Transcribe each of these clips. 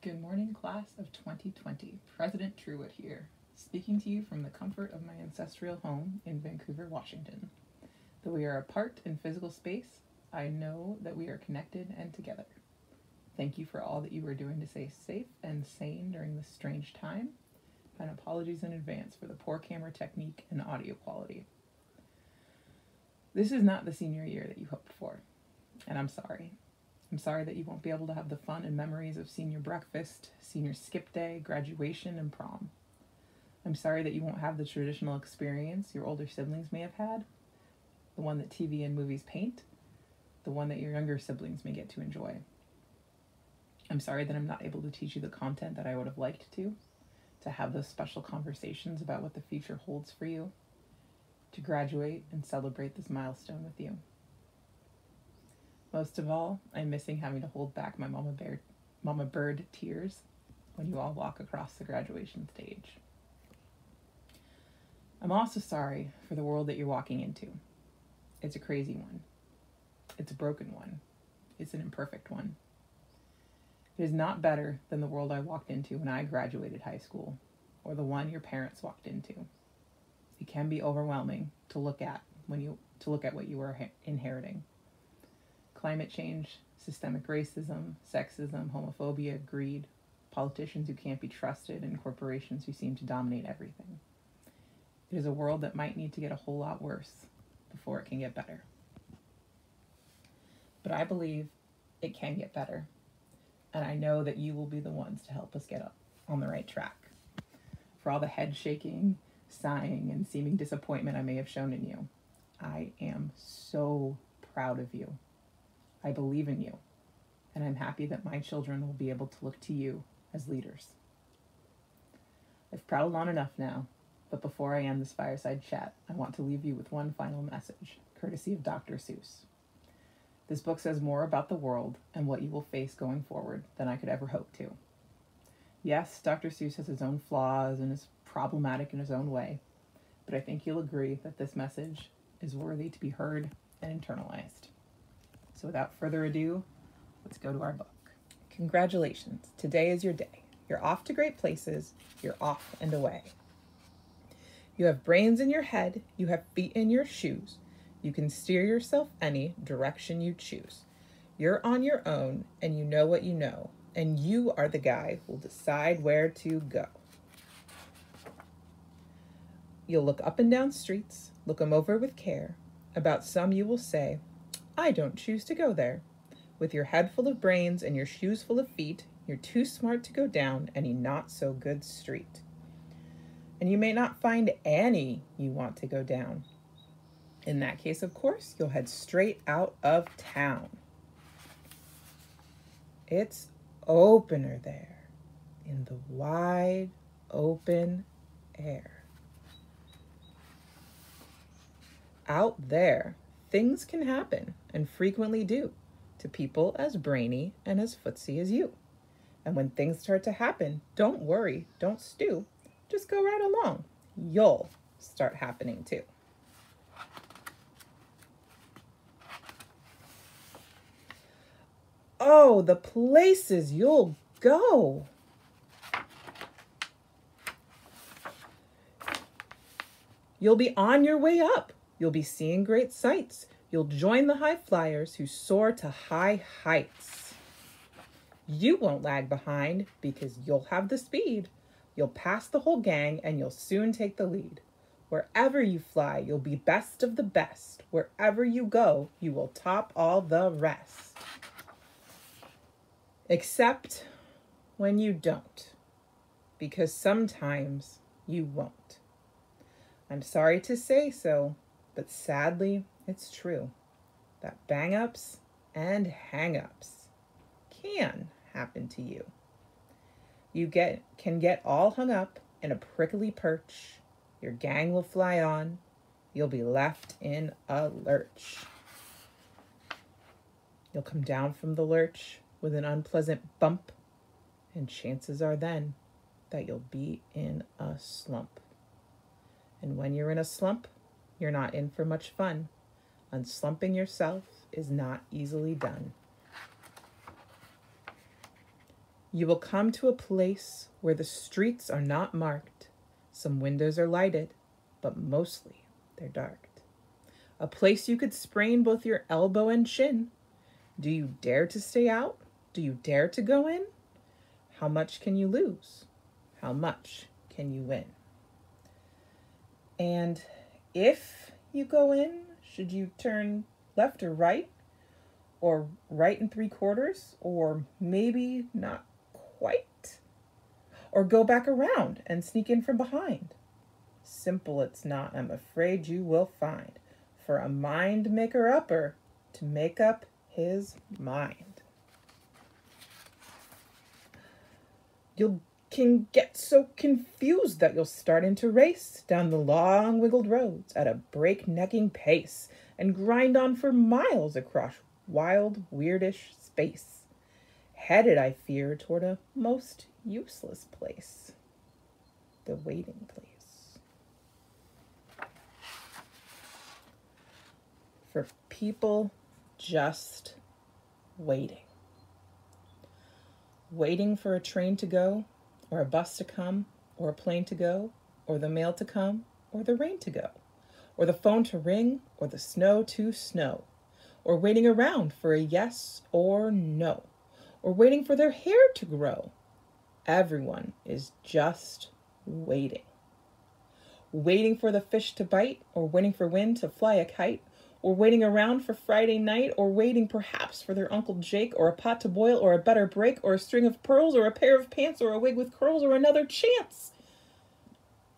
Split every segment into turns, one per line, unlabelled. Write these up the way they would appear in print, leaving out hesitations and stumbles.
Good morning, class of 2020. President Truwood here, speaking to you from the comfort of my ancestral home in Vancouver, Washington. Though we are apart in physical space, I know that we are connected and together. Thank you for all that you are doing to stay safe and sane during this strange time, and apologies in advance for the poor camera technique and audio quality. This is not the senior year that you hoped for, and I'm sorry. I'm sorry that you won't be able to have the fun and memories of senior breakfast, senior skip day, graduation, and prom. I'm sorry that you won't have the traditional experience your older siblings may have had, the one that TV and movies paint, the one that your younger siblings may get to enjoy. I'm sorry that I'm not able to teach you the content that I would have liked to have those special conversations about what the future holds for you, to graduate and celebrate this milestone with you. Most of all, I'm missing having to hold back my mama bird tears when you all walk across the graduation stage. I'm also sorry for the world that you're walking into. It's a crazy one. It's a broken one. It's an imperfect one. It is not better than the world I walked into when I graduated high school, or the one your parents walked into. It can be overwhelming to look at what you are inheriting. Climate change, systemic racism, sexism, homophobia, greed, politicians who can't be trusted, and corporations who seem to dominate everything. It is a world that might need to get a whole lot worse before it can get better. But I believe it can get better, and I know that you will be the ones to help us get up on the right track. For all the head shaking, sighing, and seeming disappointment I may have shown in you, I am so proud of you. I believe in you, and I'm happy that my children will be able to look to you as leaders. I've prattled on enough now, but before I end this fireside chat, I want to leave you with one final message, courtesy of Dr. Seuss. This book says more about the world and what you will face going forward than I could ever hope to. Yes, Dr. Seuss has his own flaws and is problematic in his own way, but I think you'll agree that this message is worthy to be heard and internalized. So without further ado, let's go to our book. Congratulations, today is your day. You're off to great places, you're off and away. You have brains in your head, you have feet in your shoes. You can steer yourself any direction you choose. You're on your own and you know what you know, and you are the guy who'll decide where to go. You'll look up and down streets, look 'em over with care. About some you will say, I don't choose to go there. With your head full of brains and your shoes full of feet, you're too smart to go down any not so good street. And you may not find any you want to go down. In that case, of course, you'll head straight out of town. It's opener there in the wide open air. Out there, things can happen, and frequently do, to people as brainy and as footsy as you. And when things start to happen, don't worry, don't stew, just go right along. You'll start happening too. Oh, the places you'll go. You'll be on your way up. You'll be seeing great sights. You'll join the high flyers who soar to high heights. You won't lag behind because you'll have the speed. You'll pass the whole gang and you'll soon take the lead. Wherever you fly, you'll be best of the best. Wherever you go, you will top all the rest. Except when you don't, because sometimes you won't. I'm sorry to say so, but sadly, it's true that bang-ups and hang-ups can happen to you. You can get all hung up in a prickly perch. Your gang will fly on. You'll be left in a lurch. You'll come down from the lurch with an unpleasant bump, and chances are then that you'll be in a slump. And when you're in a slump, you're not in for much fun. Unslumping yourself is not easily done. You will come to a place where the streets are not marked. Some windows are lighted, but mostly they're darked. A place you could sprain both your elbow and shin. Do you dare to stay out? Do you dare to go in? How much can you lose? How much can you win? And if you go in, should you turn left or right? Or right and 3/4? Or maybe not quite? Or go back around and sneak in from behind? Simple it's not, I'm afraid you will find, for a mind maker upper to make up his mind. You can get so confused that you'll start into race down the long wiggled roads at a breaknecking pace and grind on for miles across wild, weirdish space, headed, I fear, toward a most useless place, the waiting place. For people just waiting. Waiting for a train to go, or a bus to come, or a plane to go, or the mail to come, or the rain to go, or the phone to ring, or the snow to snow, or waiting around for a yes or no, or waiting for their hair to grow. Everyone is just waiting. Waiting for the fish to bite, or waiting for wind to fly a kite, or waiting around for Friday night, or waiting perhaps for their Uncle Jake, or a pot to boil, or a better break, or a string of pearls, or a pair of pants, or a wig with curls, or another chance.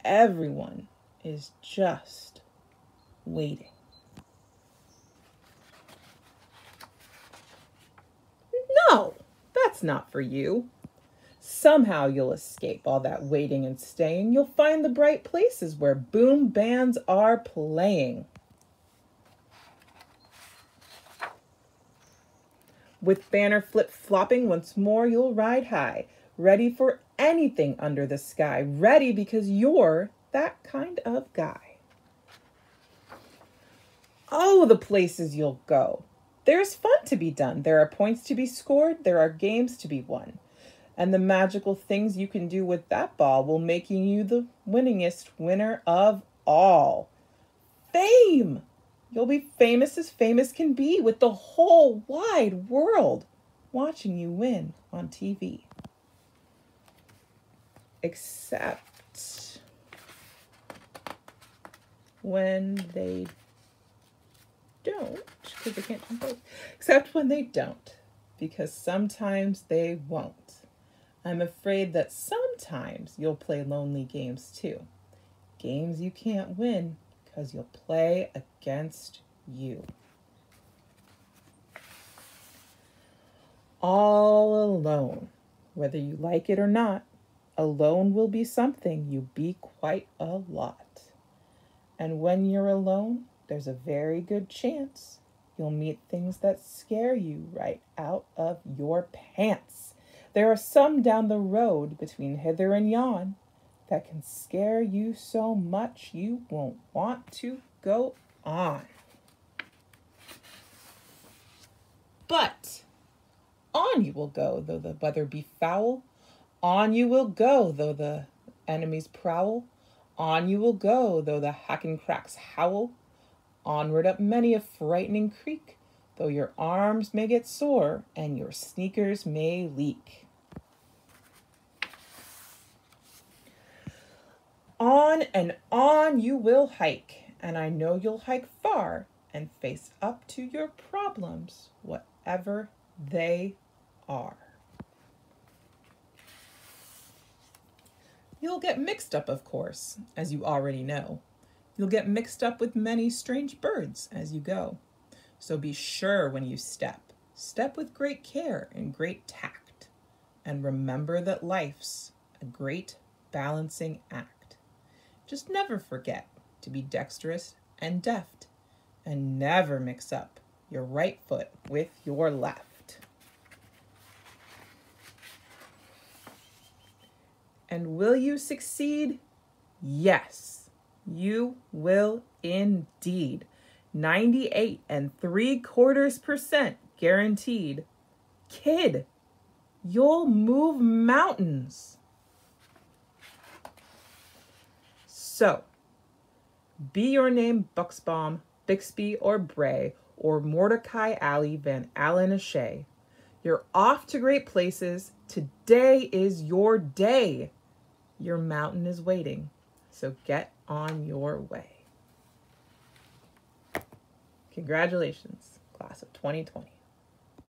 Everyone is just waiting. No, that's not for you. Somehow you'll escape all that waiting and staying. You'll find the bright places where boom bands are playing. With banner flip-flopping once more, you'll ride high, ready for anything under the sky, ready because you're that kind of guy. Oh, the places you'll go. There's fun to be done. There are points to be scored. There are games to be won. And the magical things you can do with that ball will make you the winningest winner of all. Fame! You'll be famous as famous can be, with the whole wide world watching you win on TV. Except when they don't, because they can't jump both. Except when they don't, because sometimes they won't. I'm afraid that sometimes you'll play lonely games too. Games you can't win because you'll play against you. All alone, whether you like it or not, alone will be something you be quite a lot. And when you're alone, there's a very good chance you'll meet things that scare you right out of your pants. There are some down the road between hither and yon that can scare you so much you won't want to go on. But on you will go, though the weather be foul. On you will go, though the enemies prowl. On you will go, though the hacking cracks howl. Onward up many a frightening creek, though your arms may get sore and your sneakers may leak. On and on you will hike, and I know you'll hike far and face up to your problems, whatever they are. You'll get mixed up, of course, as you already know. You'll get mixed up with many strange birds as you go. So be sure when you step with great care and great tact, and remember that life's a great balancing act. Just never forget to be dexterous and deft, and never mix up your right foot with your left. And will you succeed? Yes, you will indeed. 98 3/4% guaranteed. Kid, You'll move mountains. So, be your name Buxbaum, Bixby, or Bray, or Mordecai Alley Van Allen Ashay. You're off to great places. Today is your day. Your mountain is waiting. So get on your way. Congratulations, class of 2020.